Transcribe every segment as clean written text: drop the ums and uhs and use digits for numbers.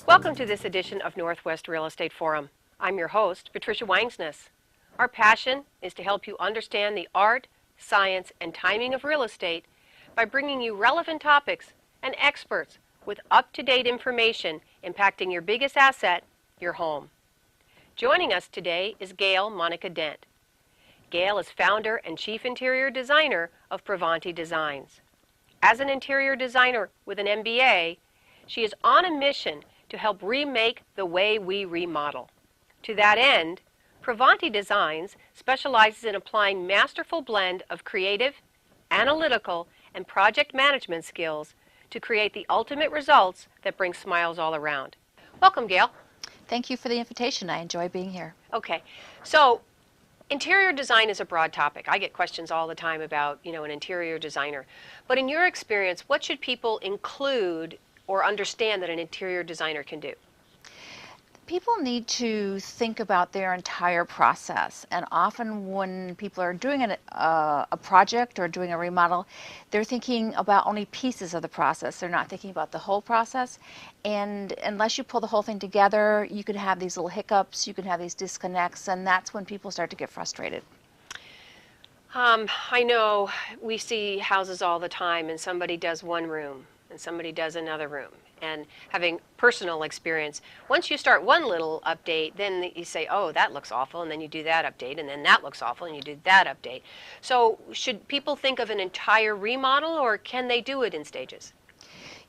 Welcome to this edition of Northwest Real Estate Forum. I'm your host, Patricia Wangsness. Our passion is to help you understand the art, science, and timing of real estate by bringing you relevant topics and experts with up-to-date information impacting your biggest asset, your home. Joining us today is Gail Dent. Gail is founder and chief interior designer of Provanti Designs. As an interior designer with an MBA, she is on a mission to help remake the way we remodel. To that end, Provanti Designs specializes in applying masterful blend of creative, analytical, and project management skills to create the ultimate results that bring smiles all around. Welcome, Gail. Thank you for the invitation. I enjoy being here. Okay, so interior design is a broad topic. I get questions all the time about, an interior designer. But in your experience, what should people include or understand that an interior designer can do? People need to think about their entire process, and often when people are doing a project or doing a remodel, they're thinking about only pieces of the process. They're not thinking about the whole process, and unless you pull the whole thing together, you can have these little hiccups, you can have these disconnects, and that's when people start to get frustrated. I know we see houses all the time, and somebody does one room and somebody does another room. And having personal experience, once you start one little update, then you say, oh, that looks awful, and then you do that update, and then that looks awful, and you do that update. So should people think of an entire remodel, or can they do it in stages?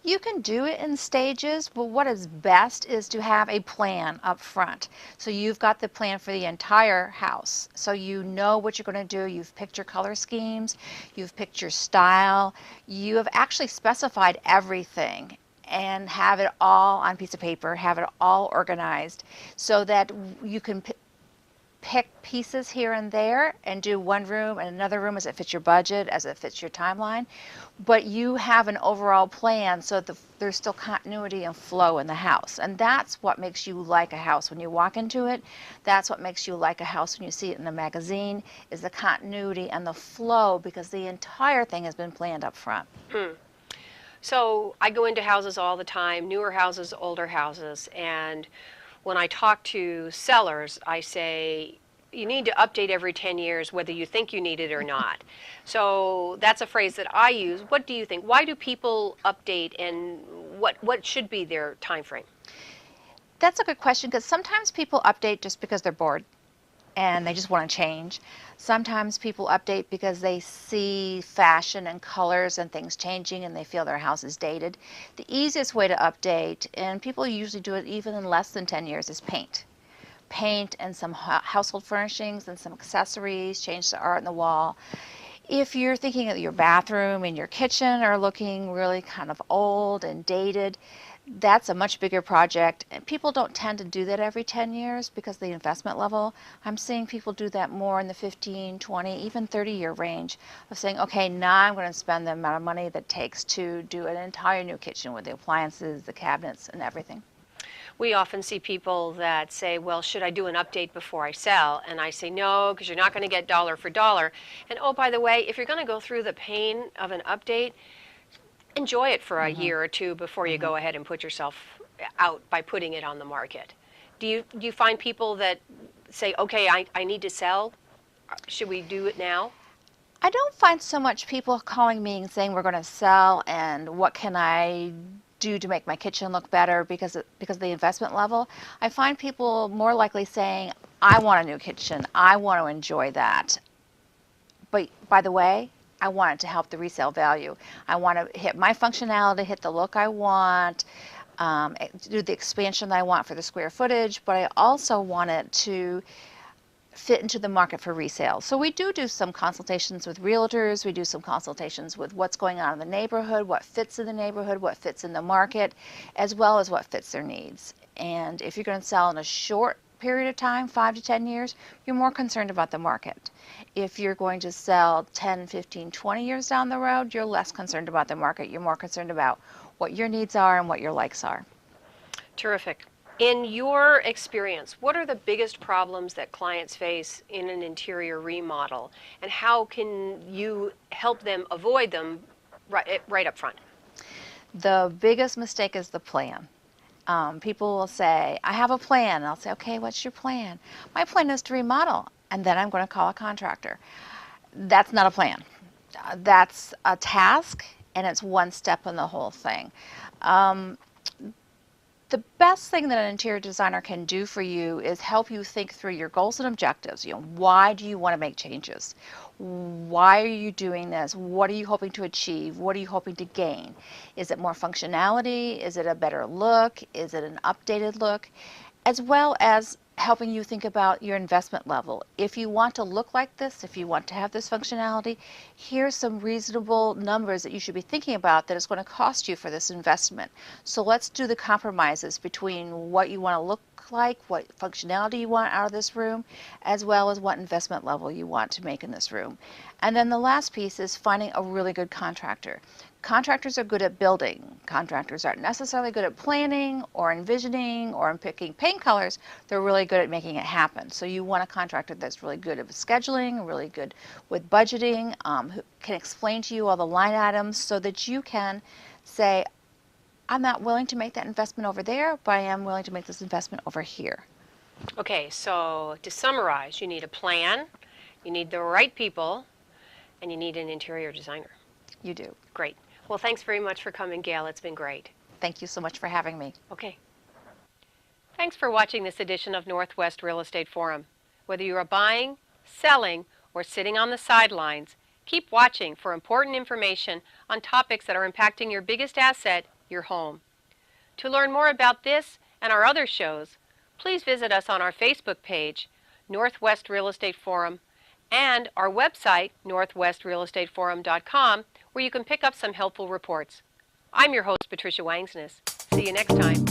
You can do it in stages, but what is best is to have a plan up front. So you've got the plan for the entire house. So you know what you're going to do. You've picked your color schemes. You've picked your style. You have actually specified everything and have it all on a piece of paper, have it all organized so that you can pick pieces here and there and do one room and another room as it fits your budget, as it fits your timeline. But you have an overall plan so that there's still continuity and flow in the house. And that's what makes you like a house when you walk into it. That's what makes you like a house when you see it in a magazine, is the continuity and the flow, because the entire thing has been planned up front. So I go into houses all the time, newer houses, older houses, and when I talk to sellers, I say, you need to update every 10 years whether you think you need it or not. So that's a phrase that I use. What do you think? Why do people update, and what should be their time frame? That's a good question, because sometimes people update just because they're bored and they just want to change. Sometimes people update because they see fashion and colors and things changing and they feel their house is dated. The easiest way to update, and people usually do it even in less than 10 years, is paint. Paint and some household furnishings and some accessories, change the art in the wall. If you're thinking that your bathroom and your kitchen are looking really kind of old and dated, that's a much bigger project. And people don't tend to do that every 10 years because of the investment level. I'm seeing people do that more in the 15, 20, even 30-year range of saying, okay, now I'm going to spend the amount of money that it takes to do an entire new kitchen with the appliances, the cabinets, and everything. We often see people that say, well, should I do an update before I sell? And I say, no, because you're not going to get dollar for dollar. And oh, by the way, if you're going to go through the pain of an update, enjoy it for a year or two before you go ahead and put yourself out by putting it on the market. Do you find people that say, okay, I need to sell? Should we do it now? I don't find so much people calling me and saying we're going to sell and what can I do to make my kitchen look better because of the investment level. I find people more likely saying, I want a new kitchen. I want to enjoy that. But by the way, I want it to help the resale value. I want to hit my functionality, hit the look I want, do the expansion that I want for the square footage, but I also want it to fit into the market for resale. So we do some consultations with realtors, we do some consultations with what's going on in the neighborhood, what fits in the neighborhood, what fits in the market, as well as what fits their needs. And if you're going to sell in a short period of time, 5 to 10 years, you're more concerned about the market. If you're going to sell 10, 15, 20 years down the road, you're less concerned about the market. You're more concerned about what your needs are and what your likes are. Terrific. In your experience, what are the biggest problems that clients face in an interior remodel, and how can you help them avoid them right up front? The biggest mistake is the plan. People will say, I have a plan. And I'll say, okay, what's your plan? My plan is to remodel, and then I'm going to call a contractor. That's not a plan. That's a task, and it's one step in the whole thing. The best thing that an interior designer can do for you is help you think through your goals and objectives. Why do you want to make changes? Why are you doing this? What are you hoping to achieve? What are you hoping to gain? Is it more functionality? Is it a better look? Is it an updated look? As well as helping you think about your investment level. If you want to look like this, if you want to have this functionality, here's some reasonable numbers that you should be thinking about that it's going to cost you for this investment. So let's do the compromises between what you want to look like, what functionality you want out of this room, as well as what investment level you want to make in this room. And then the last piece is finding a really good contractor. Contractors are good at building. Contractors aren't necessarily good at planning or envisioning or in picking paint colors. They're really good at making it happen. So you want a contractor that's really good at scheduling, really good with budgeting, who can explain to you all the line items so that you can say, I'm not willing to make that investment over there, but I am willing to make this investment over here. Okay, so to summarize, you need a plan, you need the right people, and you need an interior designer. You do. Great. Well, thanks very much for coming, Gail. It's been great. Thank you so much for having me. Okay. Thanks for watching this edition of Northwest Real Estate Forum. Whether you are buying, selling, or sitting on the sidelines, keep watching for important information on topics that are impacting your biggest asset, your home. To learn more about this and our other shows, please visit us on our Facebook page, Northwest Real Estate Forum, and our website, northwestrealestateforum.com, where you can pick up some helpful reports. I'm your host, Patricia Wangsness. See you next time.